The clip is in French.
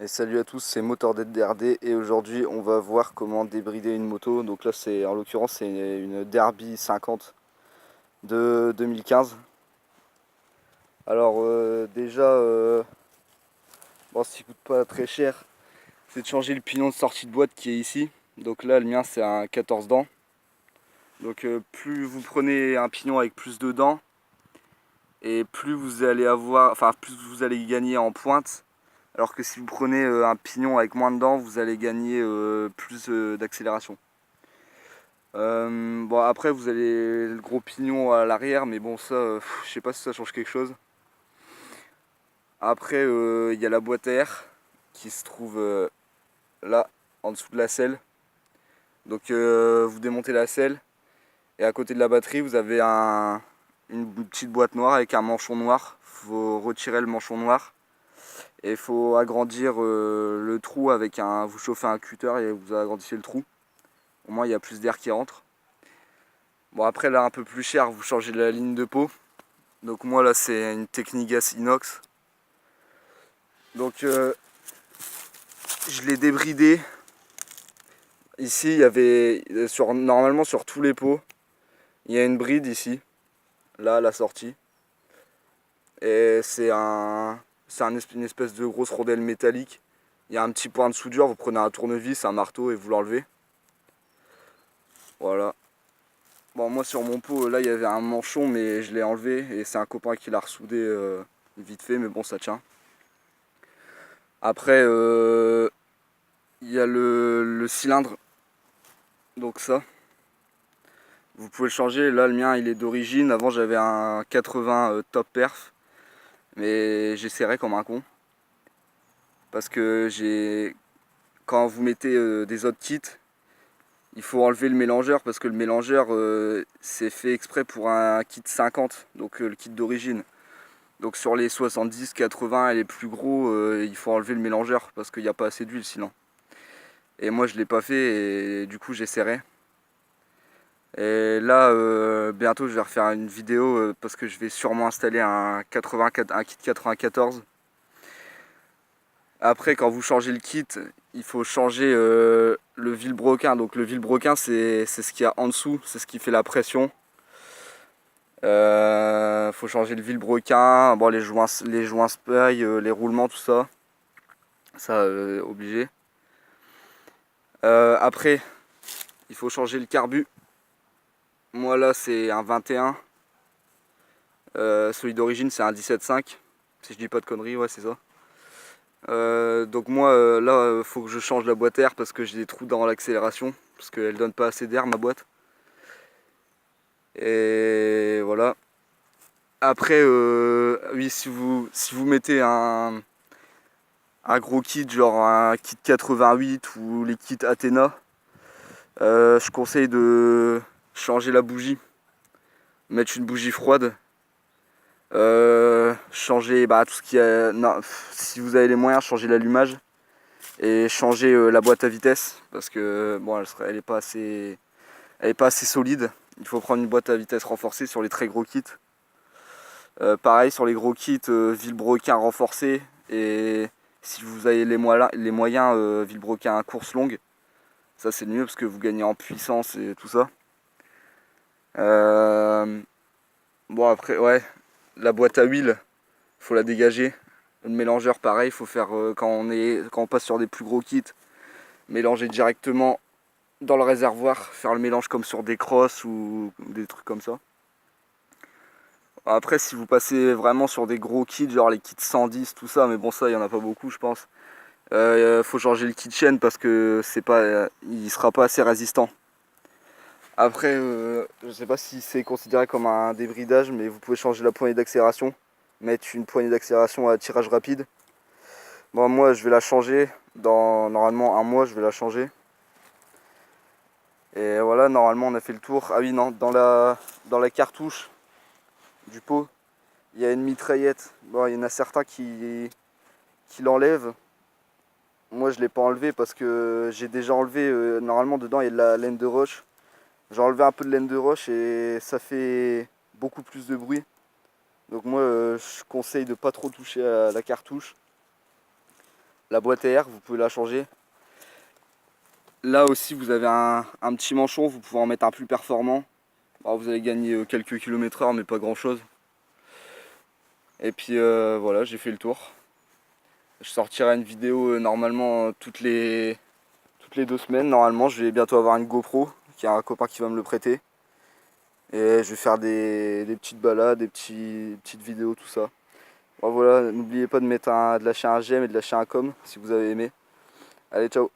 Et salut à tous, c'est MotorDD et aujourd'hui on va voir comment débrider une moto. Donc là c'est en l'occurrence c'est une Derby 50 de 2015. Alors déjà bon, ce qui coûte pas très cher, c'est de changer le pignon de sortie de boîte qui est ici. Donc là le mien c'est un 14 dents. Donc plus vous prenez un pignon avec plus de dents et plus vous allez avoir, enfin plus vous allez gagner en pointe. Alors que si vous prenez un pignon avec moins de dents, vous allez gagner plus d'accélération. Bon après vous avez le gros pignon à l'arrière, mais bon ça, je sais pas si ça change quelque chose. Après il y a la boîte à air qui se trouve là, en dessous de la selle. Donc vous démontez la selle et à côté de la batterie vous avez une petite boîte noire avec un manchon noir. Faut retirer le manchon noir. Et il faut agrandir le trou avec vous chauffez un cutter et vous agrandissez le trou. Au moins il y a plus d'air qui rentre. Bon après là un peu plus cher, vous changez la ligne de peau. Donc moi là c'est une Technigas inox. Donc je l'ai débridé. Ici il y avait normalement sur tous les pots, il y a une bride ici, là à la sortie. Et une espèce de grosse rondelle métallique. Il y a un petit point de soudure, vous prenez un tournevis, un marteau et vous l'enlevez. Voilà. Bon moi sur mon pot là il y avait un manchon mais je l'ai enlevé et c'est un copain qui l'a ressoudé vite fait mais bon ça tient. Après il y a le cylindre, donc ça vous pouvez le changer. Là le mien il est d'origine, avant j'avais un 80 top perf mais j'ai serré comme un con parce que quand vous mettez des autres kits, il faut enlever le mélangeur parce que le mélangeur c'est fait exprès pour un kit 50, donc le kit d'origine. Donc sur les 70, 80 et les plus gros, il faut enlever le mélangeur parce qu'il n'y a pas assez d'huile sinon. Et moi je l'ai pas fait et du coup j'ai serré. Et là bientôt je vais refaire une vidéo parce que je vais sûrement installer un kit 94. Après quand vous changez le kit, il faut changer le vilebrequin. Donc le vilebrequin c'est ce qu'il y a en dessous, c'est ce qui fait la pression. Faut changer le vilebrequin, bon, les joints spey, les roulements, tout ça. Ça, obligé. Après, il faut changer le carbu. Moi là, c'est un 21. Celui d'origine, c'est un 17,5. Si je dis pas de conneries, ouais, c'est ça. Donc moi, là, faut que je change la boîte air parce que j'ai des trous dans l'accélération. Parce qu'elle donne pas assez d'air, ma boîte. Et voilà. Après, oui, si vous mettez un gros kit, genre un kit 88 ou les kits Athena, je conseille de changer la bougie, mettre une bougie froide, changer tout ce qui est. Non, si vous avez les moyens, changer l'allumage et changer la boîte à vitesse parce que bon, elle est pas assez solide. Il faut prendre une boîte à vitesse renforcée sur les très gros kits. Pareil sur les gros kits, vilebrequin renforcé et si vous avez les moyens, vilebrequin course longue. Ça c'est le mieux parce que vous gagnez en puissance et tout ça. Bon après ouais, la boîte à huile, faut la dégager. Le mélangeur pareil, faut faire quand on passe sur des plus gros kits, mélanger directement dans le réservoir, faire le mélange comme sur des crosses ou des trucs comme ça. Après si vous passez vraiment sur des gros kits, genre les kits 110, tout ça, mais bon ça il y en a pas beaucoup je pense. Faut changer le kit chaîne parce que il sera pas assez résistant. Après, je sais pas si c'est considéré comme un débridage, mais vous pouvez changer la poignée d'accélération, mettre une poignée d'accélération à tirage rapide. Bon, moi, je vais la changer. Dans normalement un mois, je vais la changer. Et voilà, normalement, on a fait le tour. Ah oui, non, dans la cartouche du pot, il y a une mitraillette. Bon, il y en a certains qui l'enlèvent. Moi, je l'ai pas enlevé parce que j'ai déjà enlevé. Normalement, dedans, il y a de la laine de roche. J'ai enlevé un peu de laine de roche et ça fait beaucoup plus de bruit. Donc moi je conseille de pas trop toucher à la cartouche. La boîte à air, vous pouvez la changer. Là aussi, vous avez un petit manchon, vous pouvez en mettre un plus performant. Alors, vous allez gagner quelques kilomètres/heure, mais pas grand chose. Et puis voilà, j'ai fait le tour. Je sortirai une vidéo normalement toutes les 2 semaines. Normalement, je vais bientôt avoir une GoPro, qui a un copain qui va me le prêter. Et je vais faire des petites balades, des petites vidéos, tout ça. Bon, voilà, n'oubliez pas de mettre de lâcher un j'aime et de lâcher un com si vous avez aimé. Allez, ciao!